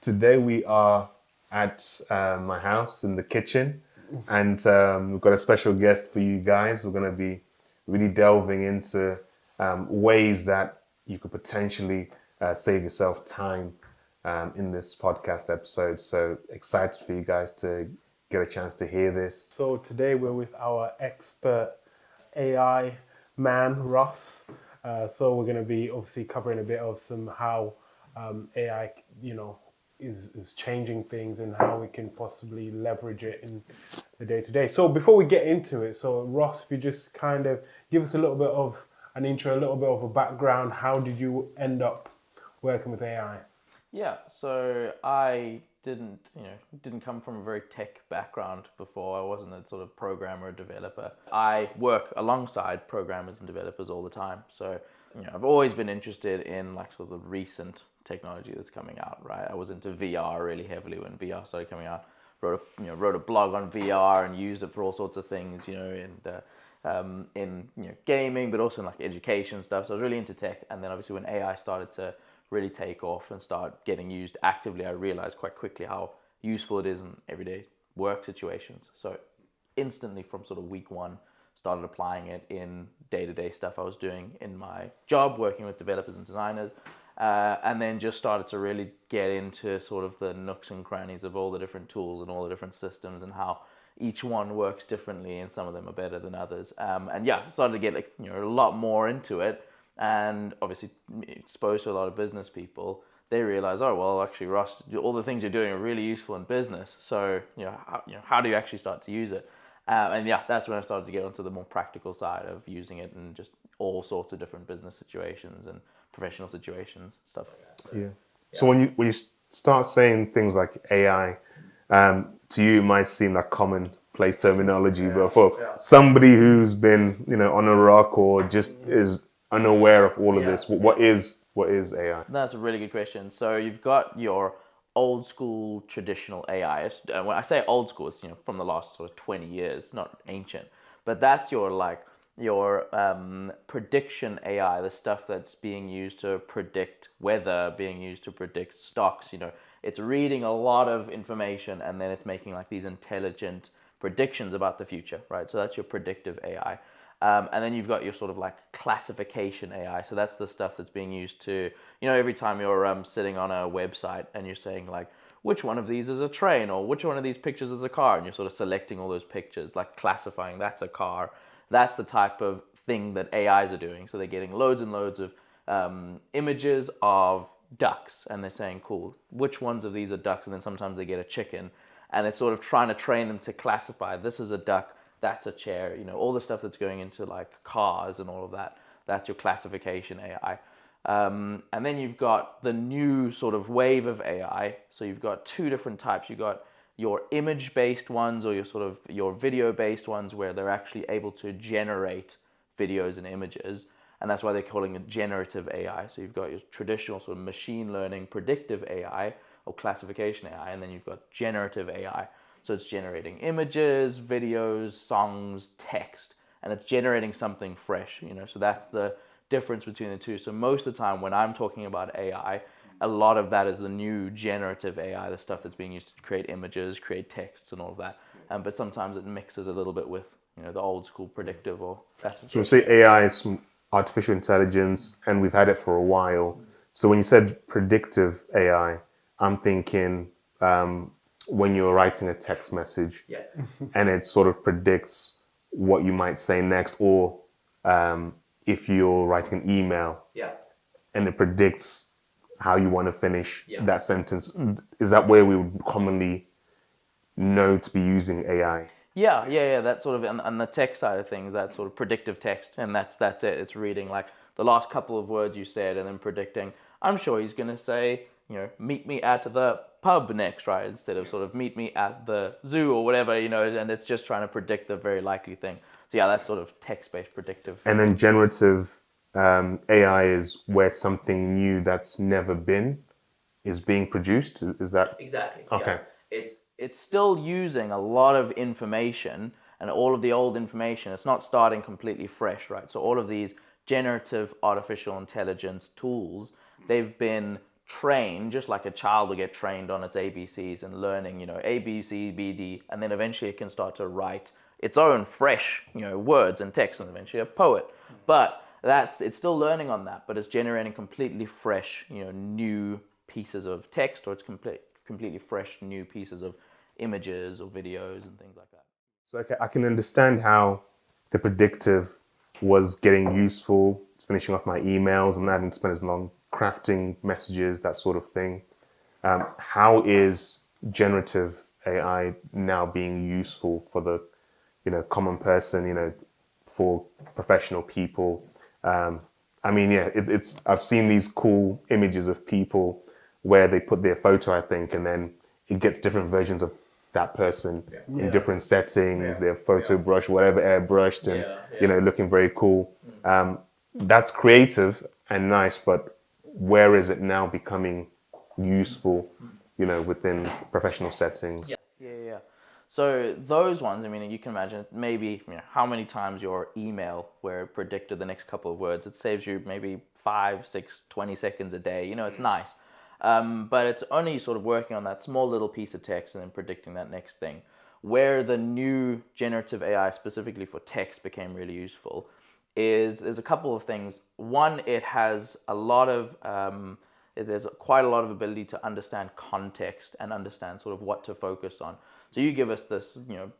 Today we are at my house in the kitchen, and we've got a special guest for you guys. We're going to be really delving into ways that you could potentially save yourself time in this podcast episode. So excited for you guys to get a chance to hear this. So today we're with our expert AI man, Ross. So we're going to be obviously covering a bit of how AI, is changing things and how we can possibly leverage it in the day to day. So before we get into it, so Ross, if you just kind of give us a little bit of an intro, a little bit of a background, how did you end up working with AI? Yeah, so I didn't come from a very tech background before. I wasn't a sort of programmer or developer. I work alongside programmers and developers all the time. So, I've always been interested in like sort of the recent technology that's coming out, right? I was into VR really heavily when VR started coming out. Wrote a blog on VR and used it for all sorts of things, in gaming, but also in like education stuff. So I was really into tech, and then obviously when AI started to really take off and start getting used actively, I realized quite quickly how useful it is in everyday work situations. So instantly from sort of week one, started applying it in day-to-day stuff I was doing in my job, working with developers and designers, and then just started to really get into sort of the nooks and crannies of all the different tools and all the different systems and how each one works differently, and some of them are better than others. Started to get a lot more into it, and obviously exposed to a lot of business people. They realize, oh well, actually, Ross, all the things you're doing are really useful in business. So how do you actually start to use it? That's when I started to get onto the more practical side of using it in just all sorts of different business situations and professional situations, stuff like that. Yeah. So when you start saying things like AI, to you it might seem like commonplace terminology, but for somebody who's been on a rock or just is unaware of all of this, what is AI? That's a really good question. So you've got your old school traditional AI. When I say old school, it's from the last sort of 20 years, not ancient. But that's your prediction AI, the stuff that's being used to predict weather, being used to predict stocks. It's reading a lot of information and then it's making like these intelligent predictions about the future, right? So that's your predictive AI. And then you've got your sort of like classification AI. So that's the stuff that's being used to, every time you're sitting on a website and you're saying like, which one of these is a train or which one of these pictures is a car? And you're sort of selecting all those pictures, like classifying that's a car. That's the type of thing that AIs are doing. So they're getting loads and loads of images of ducks and they're saying, cool, which ones of these are ducks? And then sometimes they get a chicken and it's sort of trying to train them to classify, this is a duck, that's a chair, all the stuff that's going into like cars and all of that. That's your classification AI. And then you've got the new sort of wave of AI. So you've got two different types. You've got your image-based ones or your video-based ones where they're actually able to generate videos and images. And that's why they're calling it generative AI. So you've got your traditional sort of machine learning predictive AI or classification AI, and then you've got generative AI. So it's generating images, videos, songs, text, and it's generating something fresh, So that's the difference between the two. So most of the time when I'm talking about AI, a lot of that is the new generative AI, the stuff that's being used to create images, create texts and all of that. But sometimes it mixes a little bit with, the old school predictive or classification. So we say AI is artificial intelligence and we've had it for a while. So when you said predictive AI, I'm thinking when you're writing a text message and it sort of predicts what you might say next, or if you're writing an email and it predicts how you want to finish that sentence. Is that where we would commonly know to be using AI? Yeah. That's sort of on the text side of things, that's sort of predictive text, and that's it. It's reading like the last couple of words you said and then predicting, I'm sure he's going to say, meet me at the pub next, right? Instead of sort of meet me at the zoo or whatever, and it's just trying to predict the very likely thing. So yeah, that's sort of text-based predictive. And then generative AI is where something new that's never been is being produced. Is that exactly? Okay. Yeah. It's still using a lot of information and all of the old information. It's not starting completely fresh, right? So all of these generative artificial intelligence tools, they've been trained just like a child will get trained on its ABCs and learning, A, B, C, B, D, and then eventually it can start to write its own fresh, words and text, and eventually a poet. But it's still learning on that, but it's generating completely fresh, new pieces of text, or it's completely fresh new pieces of images or videos and things like that. So I can understand how the predictive was getting useful, finishing off my emails and not having to spend as long crafting messages, that sort of thing. How is generative AI now being useful for the common person, for professional people? I've seen these cool images of people where they put their photo, I think, and then it gets different versions of that person in different settings, their photo brush, whatever, airbrushed, and looking very cool. That's creative and nice, but where is it now becoming useful, within professional settings? Yeah. So those ones, you can imagine maybe how many times your email where it predicted the next couple of words, it saves you maybe 5, 6, 20 seconds a day. It's nice. But it's only sort of working on that small little piece of text and then predicting that next thing. Where the new generative AI specifically for text became really useful is there's a couple of things. One, it has a lot of there's quite a lot of ability to understand context and understand sort of what to focus on. So you give us this,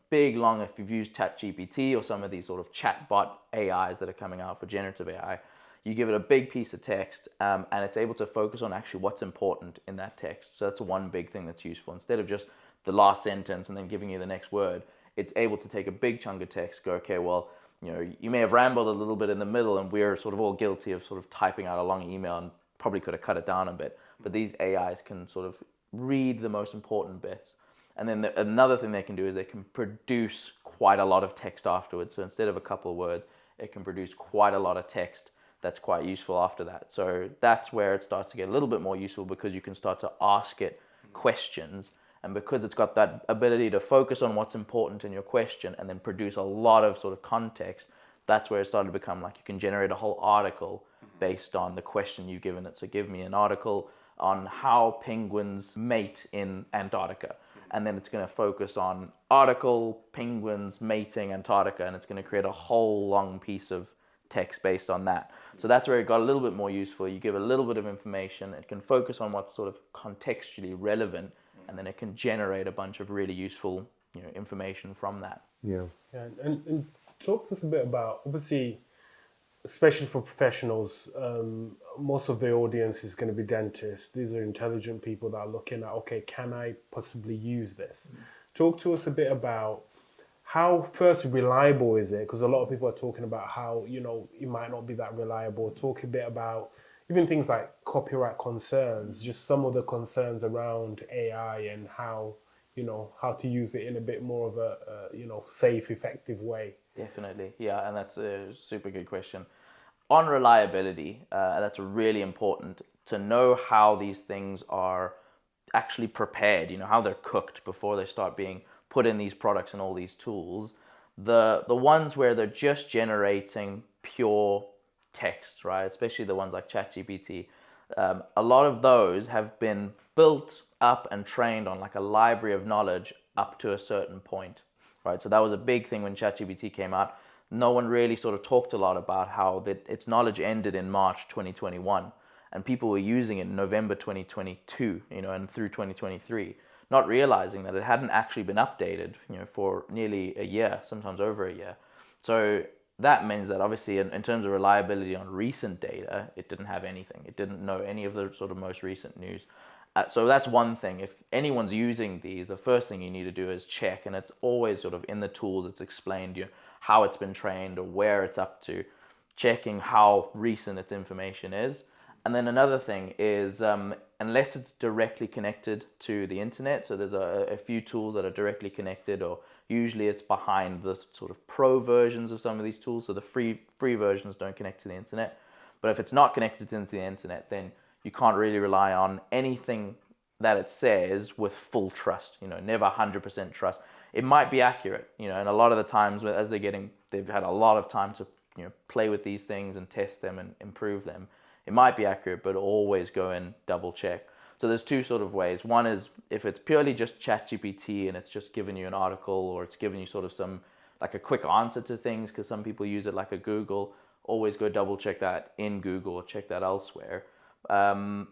big, long, if you've used ChatGPT or some of these sort of chatbot AIs that are coming out for generative AI, you give it a big piece of text and it's able to focus on actually what's important in that text. So that's one big thing that's useful. Instead of just the last sentence and then giving you the next word, it's able to take a big chunk of text, go, okay, well, you may have rambled a little bit in the middle, and we're sort of all guilty of sort of typing out a long email and probably could have cut it down a bit. But these AIs can sort of read the most important bits. And then another thing they can do is they can produce quite a lot of text afterwards. So instead of a couple of words, it can produce quite a lot of text that's quite useful after that. So that's where it starts to get a little bit more useful, because you can start to ask it questions. And because it's got that ability to focus on what's important in your question and then produce a lot of sort of context, that's where it started to become like you can generate a whole article based on the question you've given it. So give me an article on how penguins mate in Antarctica. And then it's going to focus on article, penguins mating Antarctica, and it's going to create a whole long piece of text based on that. So that's where it got a little bit more useful. You give a little bit of information, it can focus on what's sort of contextually relevant, and then it can generate a bunch of really useful information from that. Yeah, and talk to us a bit about, obviously, especially for professionals, most of the audience is going to be dentists. These are intelligent people that are looking at, okay, can I possibly use this? Talk to us a bit about how, first, reliable is it? Because a lot of people are talking about how, it might not be that reliable. Talk a bit about even things like copyright concerns, just some of the concerns around AI and how, how to use it in a bit more of a, safe, effective way. Definitely, yeah, and that's a super good question. On reliability, that's really important to know how these things are actually prepared, how they're cooked before they start being put in these products and all these tools. The ones where they're just generating pure text, right, especially the ones like ChatGPT, a lot of those have been built up and trained on like a library of knowledge up to a certain point. Right, so that was a big thing when ChatGPT came out. No one really sort of talked a lot about how its knowledge ended in March 2021, and people were using it in November 2022, and through 2023, not realizing that it hadn't actually been updated, for nearly a year, sometimes over a year. So that means that obviously in terms of reliability on recent data, it didn't have anything. It didn't know any of the sort of most recent news. So that's one thing. If anyone's using these, the first thing you need to do is check, and it's always sort of in the tools, it's explained how it's been trained or where it's up to, checking how recent its information is. And then another thing is, unless it's directly connected to the internet, so there's a few tools that are directly connected, or usually it's behind the sort of pro versions of some of these tools, so the free versions don't connect to the internet. But if it's not connected to the internet, then you can't really rely on anything that it says with full trust, never 100% trust. It might be accurate, and a lot of the times as they've had a lot of time to, play with these things and test them and improve them. It might be accurate, but always go and double check. So there's two sort of ways. One is if it's purely just ChatGPT and it's just giving you an article, or it's giving you sort of some, like a quick answer to things, because some people use it like a Google, always go double check that in Google or check that elsewhere. And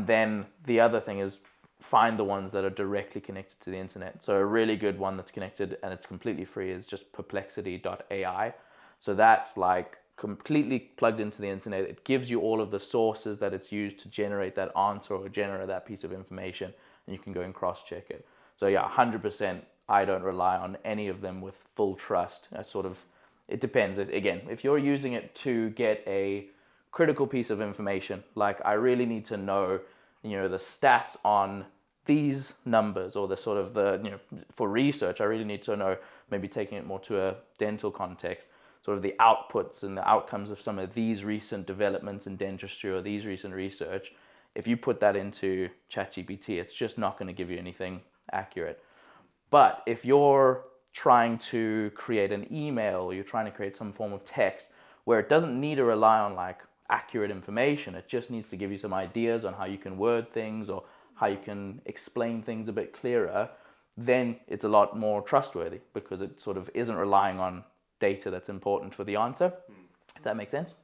then the other thing is find the ones that are directly connected to the internet. So a really good one that's connected and it's completely free is just perplexity.ai. So that's like completely plugged into the internet. It gives you all of the sources that it's used to generate that answer or generate that piece of information, and you can go and cross-check it. So yeah, 100%, I don't rely on any of them with full trust. It depends. Again, if you're using it to get a critical piece of information, like I really need to know, the stats on these numbers, or for research, I really need to know, maybe taking it more to a dental context, sort of the outputs and the outcomes of some of these recent developments in dentistry or these recent research. If you put that into ChatGPT, it's just not going to give you anything accurate. But if you're trying to create an email, or you're trying to create some form of text where it doesn't need to rely on like accurate information, it just needs to give you some ideas on how you can word things or how you can explain things a bit clearer, then it's a lot more trustworthy, because it sort of isn't relying on data that's important for the answer. If that makes sense.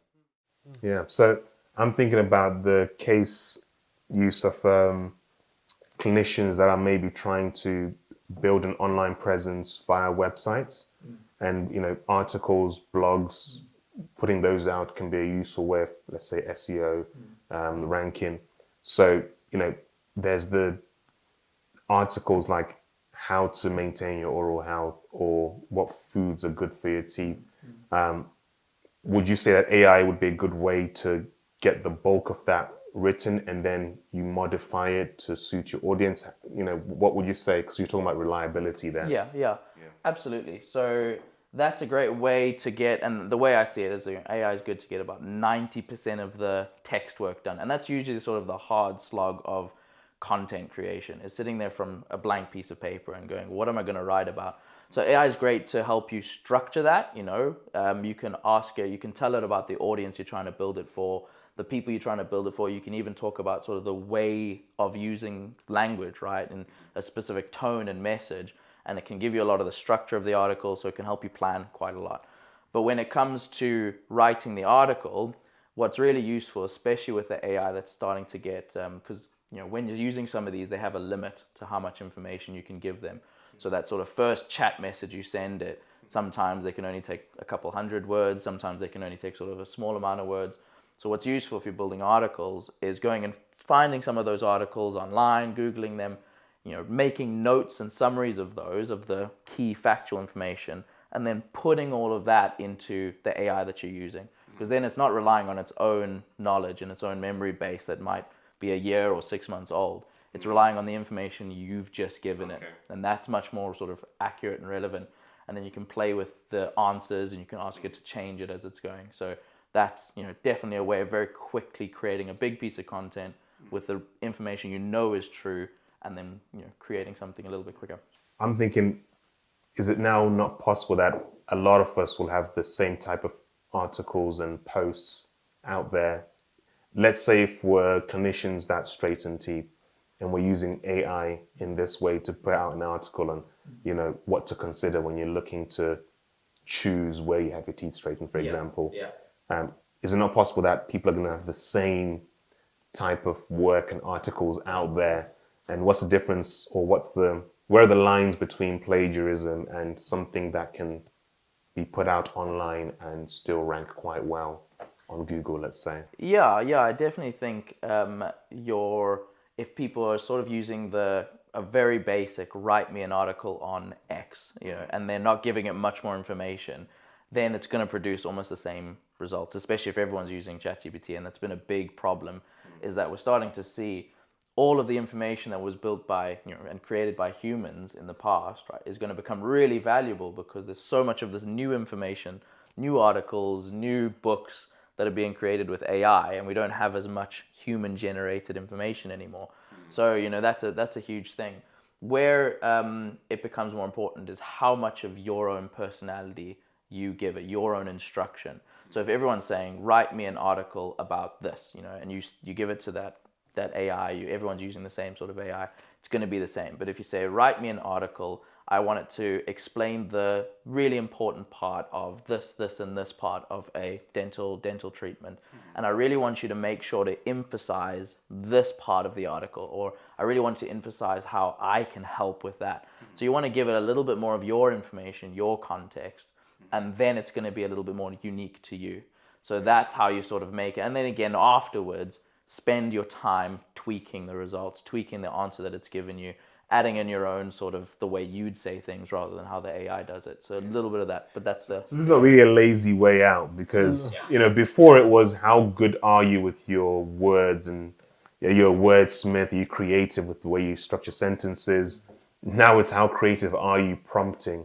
Yeah, so I'm thinking about the case use of clinicians that are maybe trying to build an online presence via websites, and articles, blogs, putting those out can be a useful way of, let's say, SEO, ranking. So there's the articles like how to maintain your oral health, or what foods are good for your teeth. Would you say that AI would be a good way to get the bulk of that written, and then you modify it to suit your audience? What would you say? Because you're talking about reliability there. Yeah, absolutely. So that's a great way to get, and the way I see it is AI is good to get about 90% of the text work done. And that's usually sort of the hard slog of content creation, is sitting there from a blank piece of paper and going, what am I going to write about? So AI is great to help you structure that. You can ask it, you can tell it about the audience you're trying to build it for, the people you're trying to build it for. You can even talk about sort of the way of using language, right, in a specific tone and message, and it can give you a lot of the structure of the article, so it can help you plan quite a lot. But when it comes to writing the article, what's really useful, especially with the AI that's starting to get, because when you're using some of these, they have a limit to how much information you can give them. So that sort of first chat message you send it, sometimes they can only take a couple hundred words, sometimes they can only take sort of a small amount of words. So what's useful if you're building articles is going and finding some of those articles online, Googling them, making notes and summaries of those, of the key factual information, and then putting all of that into the AI that you're using. Because then it's not relying on its own knowledge and its own memory base that might be a year or 6 months old. It's relying on the information you've just given it. And that's much more sort of accurate and relevant. And then you can play with the answers and you can ask it to change it as it's going. So that's definitely a way of very quickly creating a big piece of content with the information is true, and then creating something a little bit quicker. I'm thinking, is it now not possible that a lot of us will have the same type of articles and posts out there? Let's say if we're clinicians that straighten teeth, and we're using AI in this way to put out an article on, what to consider when you're looking to choose where you have your teeth straightened, for example. Is it not possible that people are going to have the same type of work and articles out there? And what's the difference, or where are the lines between plagiarism and something that can be put out online and still rank quite well on Google, let's say? Yeah, I definitely think if people are sort of using a very basic, write me an article on X, and they're not giving it much more information, then it's going to produce almost the same results, especially if everyone's using ChatGPT. And that's been a big problem, is that we're starting to see all of the information that was built by, and created by humans in the past, right, is going to become really valuable, because there's so much of this new information, new articles, new books that are being created with AI, and we don't have as much human-generated information anymore. So, that's a huge thing. Where it becomes more important is how much of your own personality you give it, your own instruction. So if everyone's saying, write me an article about this, you know, and you give it to that AI, everyone's using the same sort of AI, it's going to be the same. But if you say, write me an article, I want it to explain the really important part of this, and this part of a dental treatment. And I really want you to make sure to emphasize this part of the article, or I really want to emphasize how I can help with that. So you want to give it a little bit more of your information, your context, and then it's going to be a little bit more unique to you. So that's how you sort of make it. And then again, afterwards, spend your time tweaking the results, tweaking the answer that it's given you, adding in your own sort of the way you'd say things rather than how the AI does it. So a little bit of that, but that's the... So this is not really a lazy way out, because, you know, before it was how good are you with your words, and you're a wordsmith, are you creative with the way you structure sentences. Now it's how creative are you prompting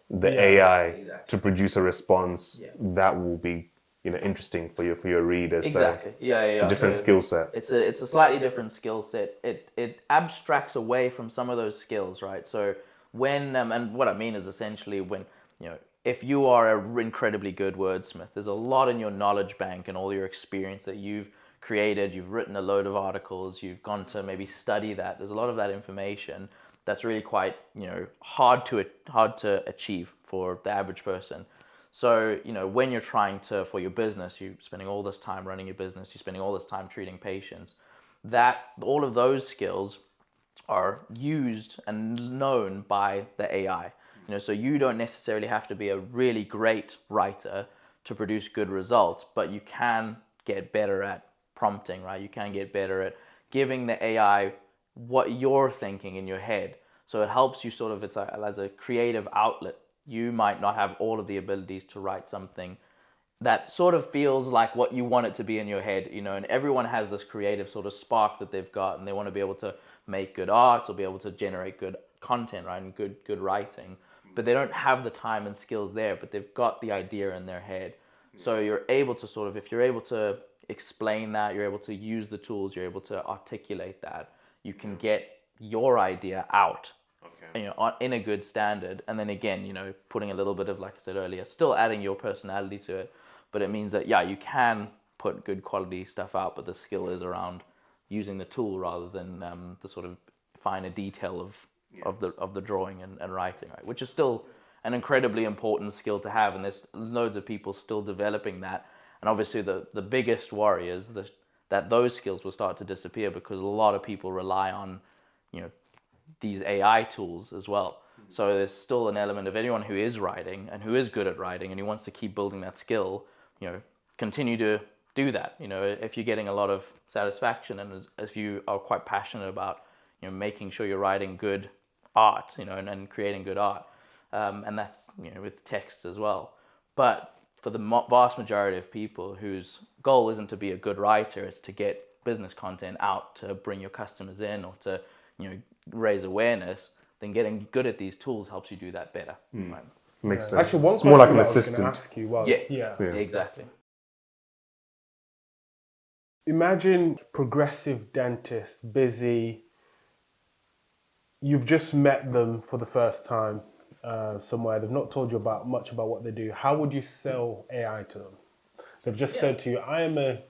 the AI to produce a response that will be, you know, interesting for your readers. Exactly. So it's a different skill set. It's a slightly different skill set. It abstracts away from some of those skills, right? So when and what I mean is essentially when, you know, if you are an incredibly good wordsmith, there's a lot in your knowledge bank and all your experience that you've created. You've written a load of articles. You've gone to maybe study that. There's a lot of that information that's really quite, you know, hard to achieve for the average person. So, you know, when you're trying to, for your business, you're spending all this time running your business, you're spending all this time treating patients, that all of those skills are used and known by the AI. You know, so you don't necessarily have to be a really great writer to produce good results, but you can get better at prompting, right? You can get better at giving the AI what you're thinking in your head. So it helps you sort of, as a creative outlet. You might not have all of the abilities to write something that sort of feels like what you want it to be in your head, you know, and everyone has this creative sort of spark that they've got, and they want to be able to make good art or be able to generate good content, right, and good writing, but they don't have the time and skills there, but they've got the idea in their head. So you're able to sort of, if you're able to explain that, you're able to use the tools, you're able to articulate that, you can get your idea out, you know, in a good standard. And then again, you know, putting a little bit of, like I said earlier, still adding your personality to it, but it means that, yeah, you can put good quality stuff out, but the skill is around using the tool rather than the sort of finer detail of the drawing and writing, right? Which is still an incredibly important skill to have, and there's loads of people still developing that. And obviously the biggest worry is that those skills will start to disappear, because a lot of people rely on, you know, these AI tools as well. So there's still an element of anyone who is writing and who is good at writing and who wants to keep building that skill, you know, continue to do that. You know, if you're getting a lot of satisfaction, and if you are quite passionate about, you know, making sure you're writing good art, you know, and creating good art, and that's, you know, with text as well. But for the vast majority of people whose goal isn't to be a good writer, it's to get business content out to bring your customers in, or to, you know, raise awareness, then getting good at these tools helps you do that better. Right? Makes sense. Actually, one it's more like an question that I was going assistant. to ask you was, Exactly. Imagine progressive dentists, busy. You've just met them for the first time somewhere. They've not told you much about what they do. How would you sell AI to them? They've just said to you, I am a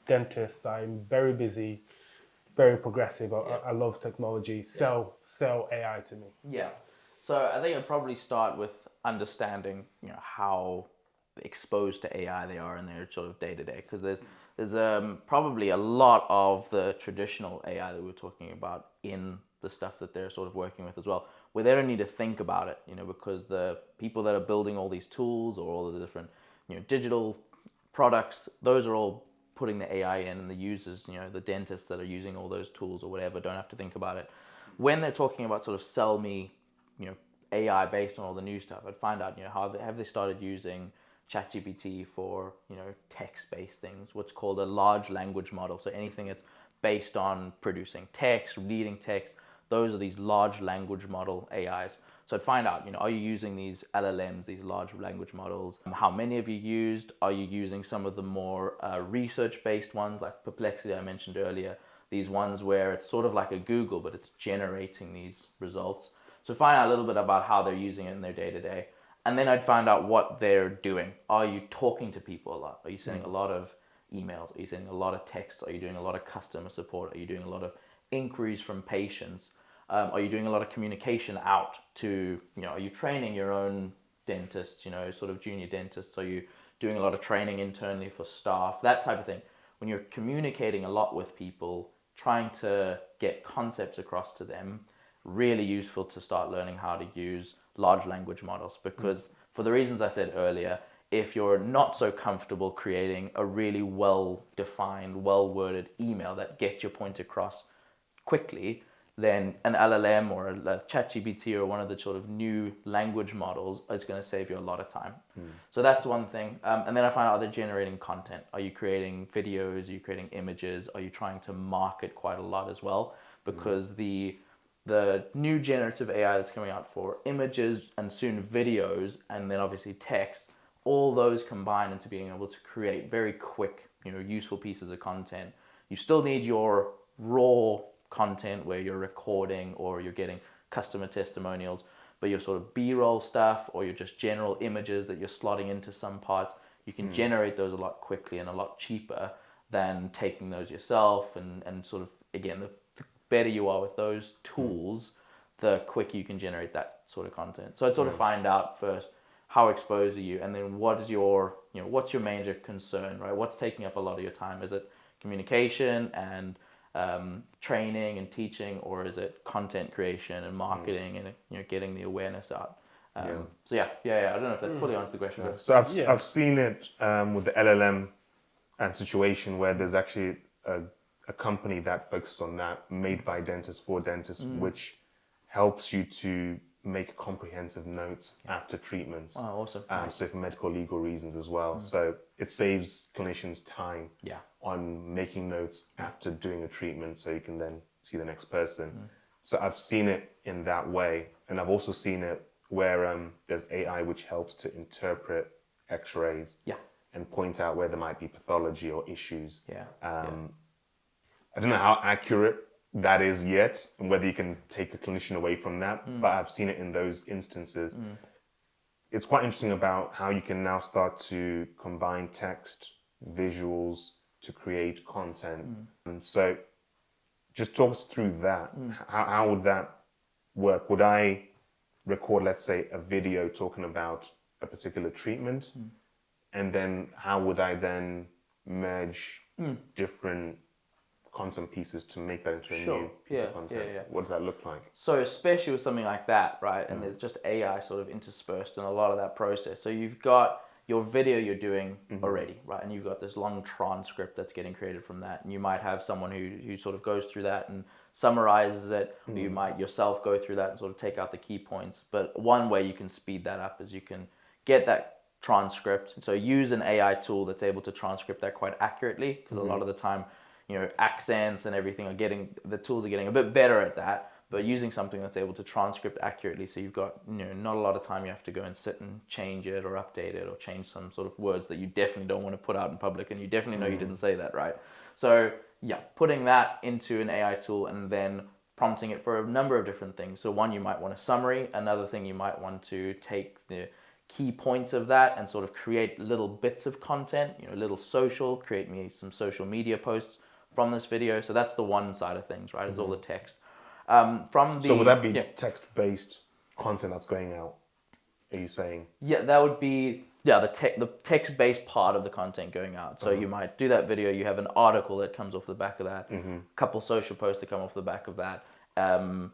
dentist, I'm very busy, very progressive, I love technology, sell AI to me. Yeah. So I think I'd probably start with understanding, you know, how exposed to AI they are in their sort of day to day, because there's probably a lot of the traditional AI that we were talking about in the stuff that they're sort of working with as well, where they don't need to think about it, you know, because the people that are building all these tools or all of the different, you know, digital products, those are all putting the AI in, and the users, you know, the dentists that are using all those tools or whatever, don't have to think about it. When they're talking about sort of sell me, you know, AI based on all the new stuff, I'd find out, you know, have they started using ChatGPT for, you know, text-based things, what's called a large language model. So anything that's based on producing text, reading text, those are these large language model AIs. So I'd find out, you know, are you using these LLMs, these large language models? How many have you used? Are you using some of the more research-based ones like Perplexity I mentioned earlier? These ones where it's sort of like a Google, but it's generating these results. So find out a little bit about how they're using it in their day-to-day. And then I'd find out what they're doing. Are you talking to people a lot? Are you sending a lot of emails? Are you sending a lot of texts? Are you doing a lot of customer support? Are you doing a lot of inquiries from patients? Are you doing a lot of communication out to, are you training your own dentists, sort of junior dentists? Are you doing a lot of training internally for staff? That type of thing. When you're communicating a lot with people, trying to get concepts across to them, really useful to start learning how to use large language models, because for the reasons I said earlier, if you're not so comfortable creating a really well-defined, well-worded email that gets your point across quickly, then an LLM or a ChatGPT or one of the sort of new language models is going to save you a lot of time. So that's one thing. And then I find out, are they generating content? Are you creating videos? Are you creating images? Are you trying to market quite a lot as well? Because the new generative AI that's coming out for images and soon videos and then obviously text, all those combine into being able to create very quick, useful pieces of content. You still need your raw content where you're recording or you're getting customer testimonials, but your sort of B-roll stuff or your just general images that you're slotting into some parts, you can generate those a lot quickly and a lot cheaper than taking those yourself. And sort of, again, the better you are with those tools, the quicker you can generate that sort of content. So I'd sort of find out first, how exposed are you? And then what is your, what's your major concern, right? What's taking up a lot of your time? Is it communication and training and teaching, or is it content creation and marketing and getting the awareness out? So yeah. I don't know if that fully answers the question. But So I've seen it with the LLM situation where there's actually a company that focuses on that, made by dentists for dentists, which helps you to make comprehensive notes after treatments. Oh, awesome. So for medical legal reasons as well. So it saves clinicians time on making notes after doing a treatment, so you can then see the next person. So I've seen it in that way, and I've also seen it where there's AI which helps to interpret X-rays and point out where there might be pathology or issues. I don't know how accurate that is yet, and whether you can take a clinician away from that, but I've seen it in those instances. It's quite interesting about how you can now start to combine text, visuals to create content. And so just talk us through that. How would that work? Would I record, let's say, a video talking about a particular treatment? And then how would I then merge different content pieces to make that into a new piece of content? What does that look like? So especially with something like that, right? And there's just AI sort of interspersed in a lot of that process. So you've got your video you're doing already, right? And you've got this long transcript that's getting created from that. And you might have someone who sort of goes through that and summarizes it. Or you might yourself go through that and sort of take out the key points. But one way you can speed that up is you can get that transcript. So use an AI tool that's able to transcript that quite accurately, because a lot of the time, accents and everything the tools are getting a bit better at that, but using something that's able to transcript accurately, so you've got, not a lot of time you have to go and sit and change it or update it or change some sort of words that you definitely don't want to put out in public and you definitely know you didn't say that, right? So putting that into an AI tool and then prompting it for a number of different things. So one, you might want a summary. Another thing, you might want to take the key points of that and sort of create little bits of content, little social, create me some social media posts from this video. So that's the one side of things, right? It's all the text. So would that be text-based content that's going out? Are you saying? Yeah, that would be the text-based part of the content going out. So you might do that video. You have an article that comes off the back of that. A couple social posts that come off the back of that.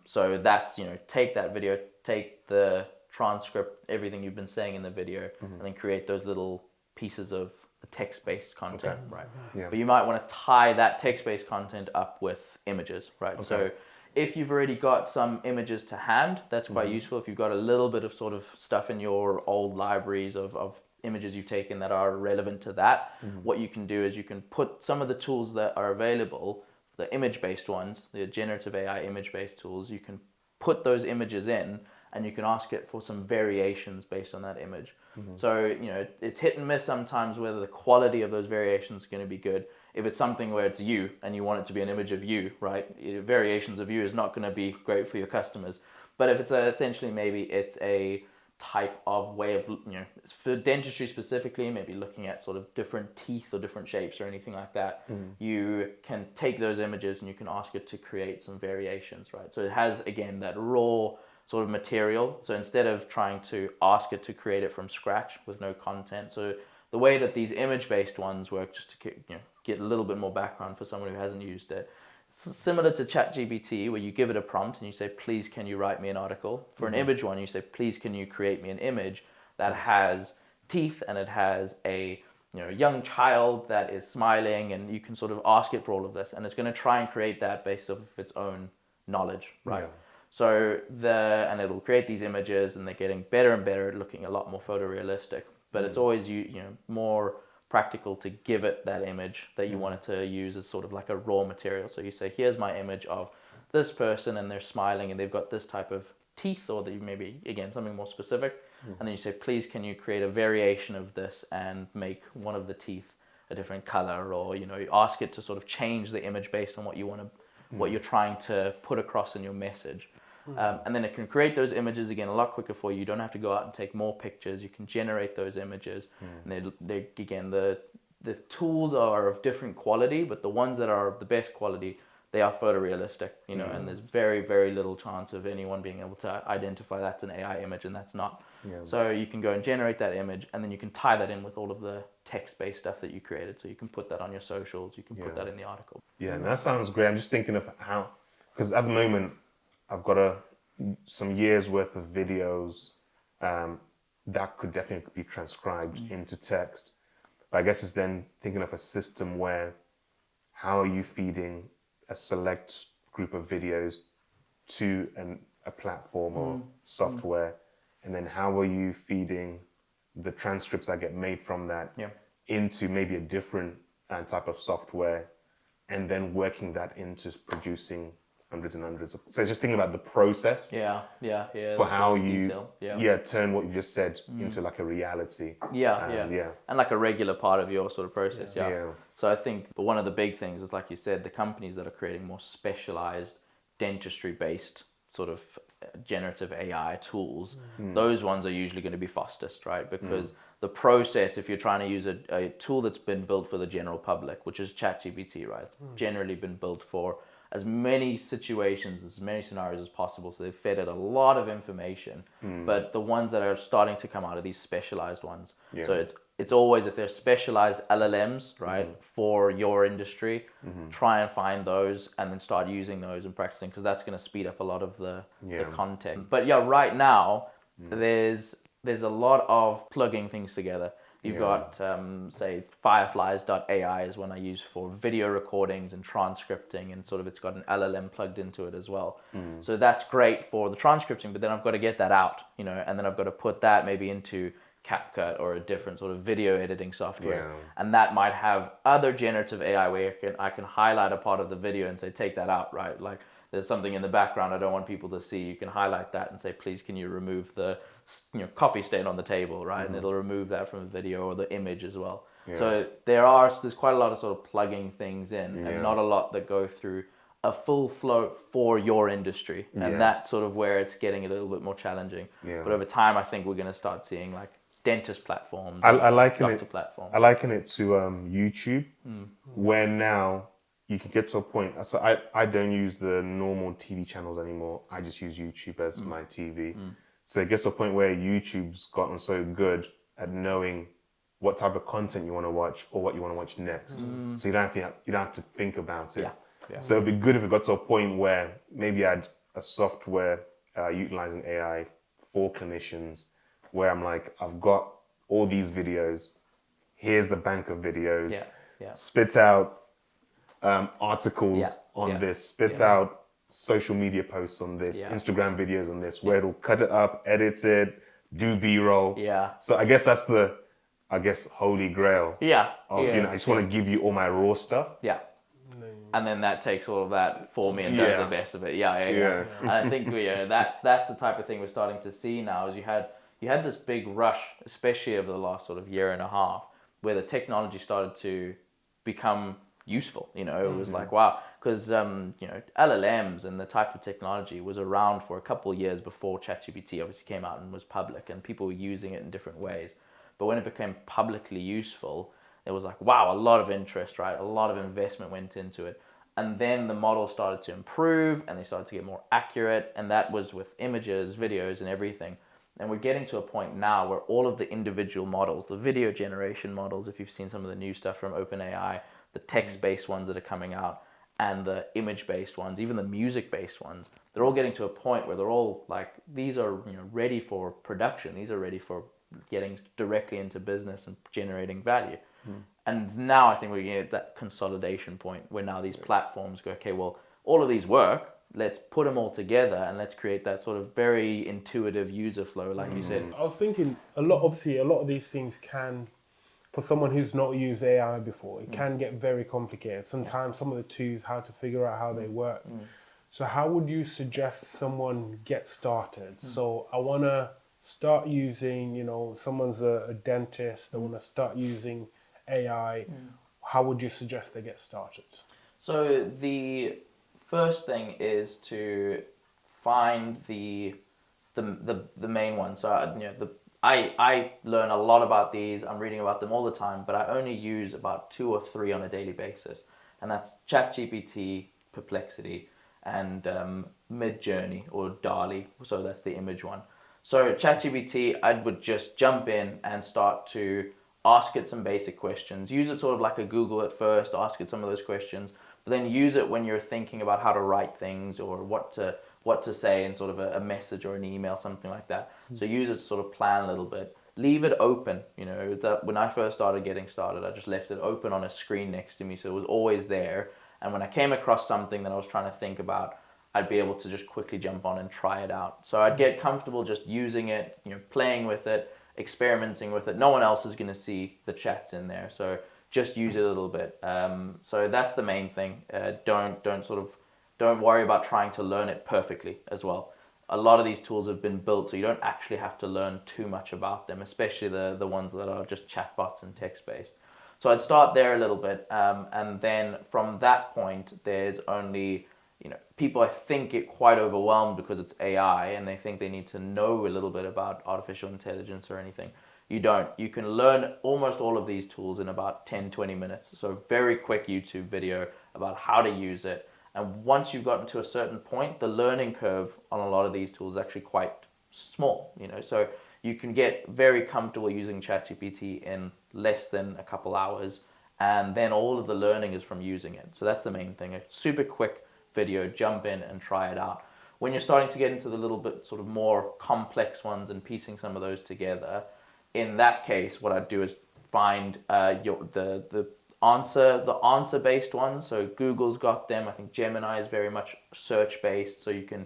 So that's take that video, take the transcript, everything you've been saying in the video, and then create those little pieces of the text-based content, right? But you might want to tie that text-based content up with images, right? So if you've already got some images to hand, that's quite useful. If you've got a little bit of sort of stuff in your old libraries of images you've taken that are relevant to that, what you can do is you can put some of the tools that are available, the image-based ones, the generative AI image-based tools, you can put those images in and you can ask it for some variations based on that image. So, it's hit and miss sometimes whether the quality of those variations is going to be good. If it's something where it's you and you want it to be an image of you, right? Variations of you is not going to be great for your customers. But if it's essentially maybe it's a type of way of, for dentistry specifically, maybe looking at sort of different teeth or different shapes or anything like that, you can take those images and you can ask it to create some variations, right? So it has, again, that raw sort of material. So instead of trying to ask it to create it from scratch with no content, so the way that these image-based ones work, just to get a little bit more background for someone who hasn't used it, similar to ChatGPT, where you give it a prompt and you say, please, can you write me an article? For an image one, you say, please, can you create me an image that has teeth and it has a young child that is smiling, and you can sort of ask it for all of this, and it's going to try and create that based off of its own knowledge, right? Yeah. So and it'll create these images, and they're getting better and better at looking a lot more photorealistic. But it's always more practical to give it that image that you wanted to use as sort of like a raw material. So you say, here's my image of this person, and they're smiling, and they've got this type of teeth, or maybe, again, something more specific. And then you say, please, can you create a variation of this and make one of the teeth a different color? Or, you ask it to sort of change the image based on what you want to, what you're trying to put across in your message. And then it can create those images, again, a lot quicker for you. You don't have to go out and take more pictures. You can generate those images. And they again, the tools are of different quality, but the ones that are of the best quality, they are photorealistic, and there's very, very little chance of anyone being able to identify that's an AI image and that's not. So you can go and generate that image, and then you can tie that in with all of the text-based stuff that you created. So you can put that on your socials, you can put that in the article. Yeah, and that sounds great. I'm just thinking of how, because at the moment, I've got some years worth of videos that could definitely be transcribed into text. But I guess it's then thinking of a system where, how are you feeding a select group of videos to a platform or software, and then how are you feeding the transcripts that get made from that into maybe a different type of software, and then working that into producing hundreds and hundreds of. So just thinking about the process. For how you turn what you just said into like a reality. And like a regular part of your sort of process. So I think one of the big things is, like you said, the companies that are creating more specialized dentistry based sort of generative AI tools, those ones are usually going to be fastest, right? Because the process, if you're trying to use a tool that's been built for the general public, which is ChatGPT, right? It's generally been built for as many situations, as many scenarios as possible. So they've fed it a lot of information, but the ones that are starting to come out are these specialized ones. So it's always, if there's specialized LLMs, right, for your industry, try and find those and then start using those and practicing, because that's going to speed up a lot of the content. But right now, there's a lot of plugging things together. You've got, say, fireflies.ai is one I use for video recordings and transcripting, and sort of it's got an LLM plugged into it as well. So that's great for the transcripting, but then I've got to get that out, and then I've got to put that maybe into CapCut or a different sort of video editing software. And that might have other generative AI where I can highlight a part of the video and say, take that out, right? Like there's something in the background I don't want people to see. You can highlight that and say, please, can you remove the coffee stain on the table, right? And it'll remove that from the video or the image as well. So there's quite a lot of sort of plugging things in, and not a lot that go through a full flow for your industry. And that's sort of where it's getting a little bit more challenging. But over time, I think we're going to start seeing like dentist platforms, doctor platforms. I liken it to YouTube, where now you can get to a point. So I don't use the normal TV channels anymore. I just use YouTube as my TV. So it gets to a point where YouTube's gotten so good at knowing what type of content you want to watch or what you want to watch next. So you don't have to think about it. So it'd be good if it got to a point where maybe I had a software utilizing AI for clinicians, where I'm like, I've got all these videos. Here's the bank of videos. Spit out articles on this. Spit out social media posts on this, Instagram videos on this, where it'll cut it up, edit it, do B-roll. So I guess that's the holy grail. I just want to give you all my raw stuff. And then that takes all of that for me and does the best of it. And I think that's the type of thing we're starting to see now. Is you had this big rush, especially over the last sort of year and a half, where the technology started to become useful. You know, it was like, wow, because you know, LLMs and the type of technology was around for a couple of years before ChatGPT obviously came out and was public, and people were using it in different ways. But when it became publicly useful, it was like, wow, a lot of interest, right? A lot of investment went into it. And then the model started to improve and they started to get more accurate. And that was with images, videos, and everything. And we're getting to a point now where all of the individual models, the video generation models, if you've seen some of the new stuff from OpenAI, the text-based ones that are coming out, and the image-based ones, even the music-based ones, they're all getting to a point where they're all like, these are, you know, ready for production. These are ready for getting directly into business and generating value. And now I think we're getting at that consolidation point where now these platforms go, okay, well, all of these work. Let's put them all together and let's create that sort of very intuitive user flow, like you said. I was thinking a lot of these things can, for someone who's not used AI before, it can get very complicated. Sometimes some of the tools, how to figure out how they work. So how would you suggest someone get started? So I want to start using, you know, someone's a dentist, they want to start using AI. How would you suggest they get started? So the first thing is to find the main one. So you know, I learn a lot about these. I'm reading about them all the time, but I only use about 2 or 3 on a daily basis, and that's ChatGPT, Perplexity, and Midjourney or DALL-E. So that's the image one. So ChatGPT, I would just jump in and start to ask it some basic questions. Use it sort of like a Google at first, ask it some of those questions, but then use it when you're thinking about how to write things or what to say in sort of a message or an email, something like that. So use it to sort of plan a little bit. Leave it open. You know, that when I first started getting started, I just left it open on a screen next to me, so it was always there. And when I came across something that I was trying to think about, I'd be able to just quickly jump on and try it out. So I'd get comfortable just using it, you know, playing with it, experimenting with it. No one else is going to see the chats in there, so just use it a little bit. So that's the main thing. Don't worry about trying to learn it perfectly as well. A lot of these tools have been built so you don't actually have to learn too much about them, especially the ones that are just chatbots and text-based. So I'd start there a little bit, and then from that point, there's only, you know, people I think get quite overwhelmed because it's AI and they think they need to know a little bit about artificial intelligence or anything. You don't. You can learn almost all of these tools in about 10-20 minutes. So very quick YouTube video about how to use it. And once you've gotten to a certain point, the learning curve on a lot of these tools is actually quite small, you know. So you can get very comfortable using ChatGPT in less than a couple hours, and then all of the learning is from using it. So that's the main thing. A super quick video, jump in and try it out. When you're starting to get into the little bit sort of more complex ones and piecing some of those together, in that case, what I'd do is find the answer based ones. So Google's got them. I think Gemini is very much search based, so you can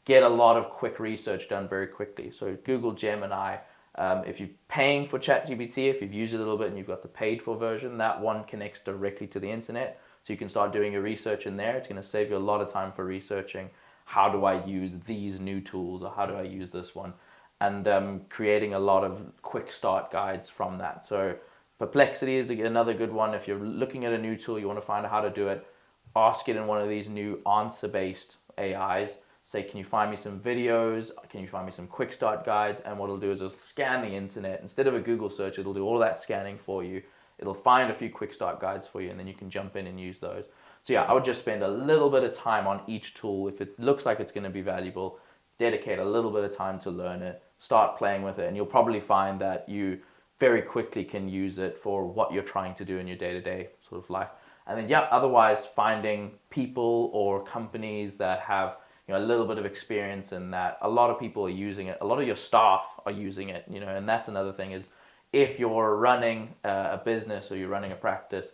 get a lot of quick research done very quickly. So Google Gemini, if you're paying for ChatGPT, if you've used it a little bit and you've got the paid for version, that one connects directly to the internet. So you can start doing your research in there. It's going to save you a lot of time for researching how do I use these new tools or how do I use this one, and creating a lot of quick start guides from that. So Perplexity is another good one. If you're looking at a new tool, you want to find out how to do it, ask it in one of these new answer-based AIs. Say, can you find me some videos? Can you find me some quick start guides? And what it'll do is it'll scan the internet. Instead of a Google search, it'll do all that scanning for you. It'll find a few quick start guides for you, and then you can jump in and use those. So yeah, I would just spend a little bit of time on each tool. If it looks like it's going to be valuable, dedicate a little bit of time to learn it, start playing with it, and you'll probably find that you very quickly can use it for what you're trying to do in your day-to-day sort of life. And then yeah, otherwise finding people or companies that have, you know, a little bit of experience in that. A lot of people are using it. A lot of your staff are using it, you know, and that's another thing is if you're running a business or you're running a practice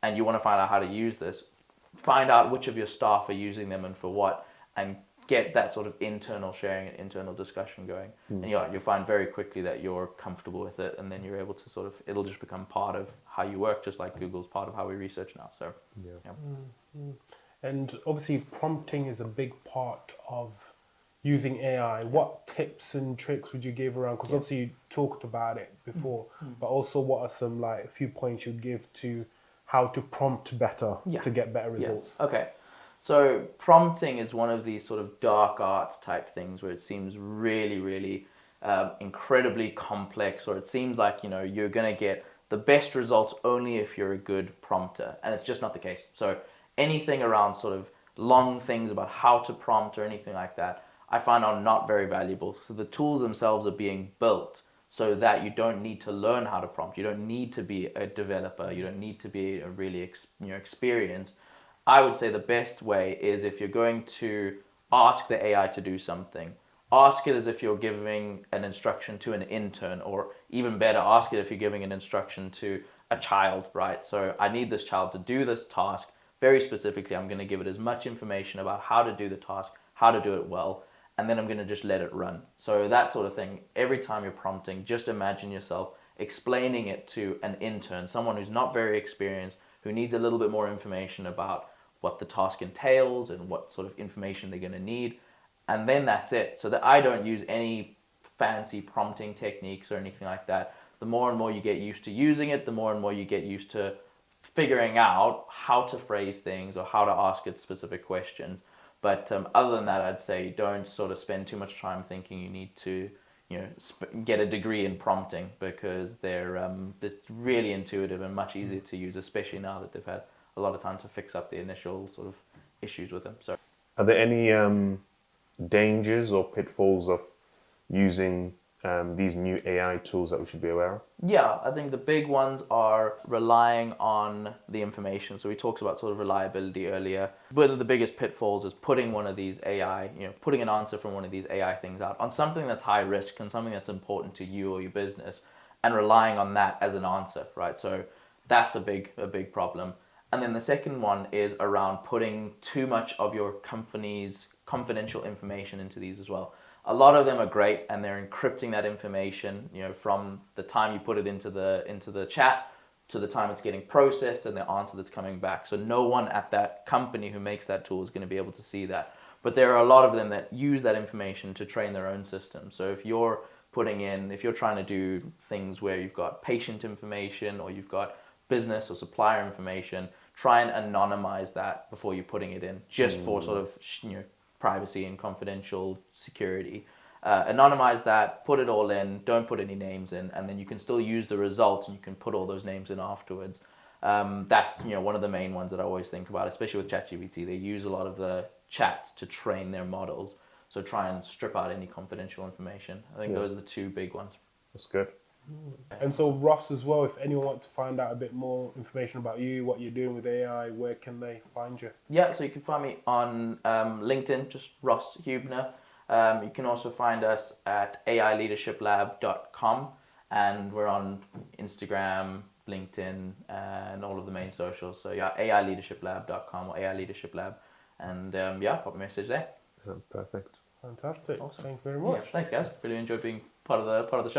and you want to find out how to use this, find out which of your staff are using them and for what, and get that sort of internal sharing and internal discussion going. And you'll find very quickly that you're comfortable with it, and then you're able to sort of, it'll just become part of how you work, just like Google's part of how we research now. So yeah. And obviously prompting is a big part of using AI. What tips and tricks would you give around? Because obviously you talked about it before, but also what are some, like, a few points you'd give to how to prompt better to get better results. Okay. So prompting is one of these sort of dark arts type things where it seems really, really incredibly complex, or it seems like, you know, you're going to get the best results only if you're a good prompter. And it's just not the case. So anything around sort of long things about how to prompt or anything like that, I find are not very valuable. So the tools themselves are being built so that you don't need to learn how to prompt. You don't need to be a developer. You don't need to be a really experienced. I would say the best way is if you're going to ask the AI to do something, ask it as if you're giving an instruction to an intern, or even better, ask it if you're giving an instruction to a child, right? So I need this child to do this task. Very specifically, I'm going to give it as much information about how to do the task, how to do it well, and then I'm going to just let it run. So that sort of thing, every time you're prompting, just imagine yourself explaining it to an intern, someone who's not very experienced, who needs a little bit more information about what the task entails and what sort of information they're going to need. And then that's it. So that I don't use any fancy prompting techniques or anything like that. The more and more you get used to using it, the more and more you get used to figuring out how to phrase things or how to ask it specific questions. But other than that, I'd say don't sort of spend too much time thinking you need to, you know, get a degree in prompting, because they're really intuitive and much easier to use, especially now that they've had a lot of time to fix up the initial sort of issues with them. So, are there any dangers or pitfalls of using these new AI tools that we should be aware of? yeah, I think the big ones are relying on the information. So we talked about sort of reliability earlier. One of the biggest pitfalls is putting one of these AI, you know, putting an answer from one of these AI things out on something that's high risk and something that's important to you or your business, and relying on that as an answer, right? So that's a big problem. And then the second one is around putting too much of your company's confidential information into these as well. A lot of them are great, and they're encrypting that information, you know, from the time you put it into the chat to the time it's getting processed and the answer that's coming back. So no one at that company who makes that tool is going to be able to see that. But there are a lot of them that use that information to train their own system. So if you're trying to do things where you've got patient information or you've got business or supplier information, try and anonymize that before you're putting it in, just for sort of, you know, privacy and confidential security. Anonymize that, put it all in, don't put any names in, and then you can still use the results and you can put all those names in afterwards. That's, you know, one of the main ones that I always think about, especially with ChatGPT. They use a lot of the chats to train their models, so try and strip out any confidential information. I think those are the two big ones. That's good. And so Ross as well, if anyone wants to find out a bit more information about you, what you're doing with AI, where can they find you? Yeah, so you can find me on LinkedIn, just Ross Hubner. You can also find us at aileadershiplab.com, and we're on Instagram, LinkedIn, and all of the main socials. So yeah, aileadershiplab.com or aileadershiplab, and pop a message there. Perfect. Fantastic. Awesome. Thanks very much. Yeah, thanks guys. Really enjoyed being part of the show.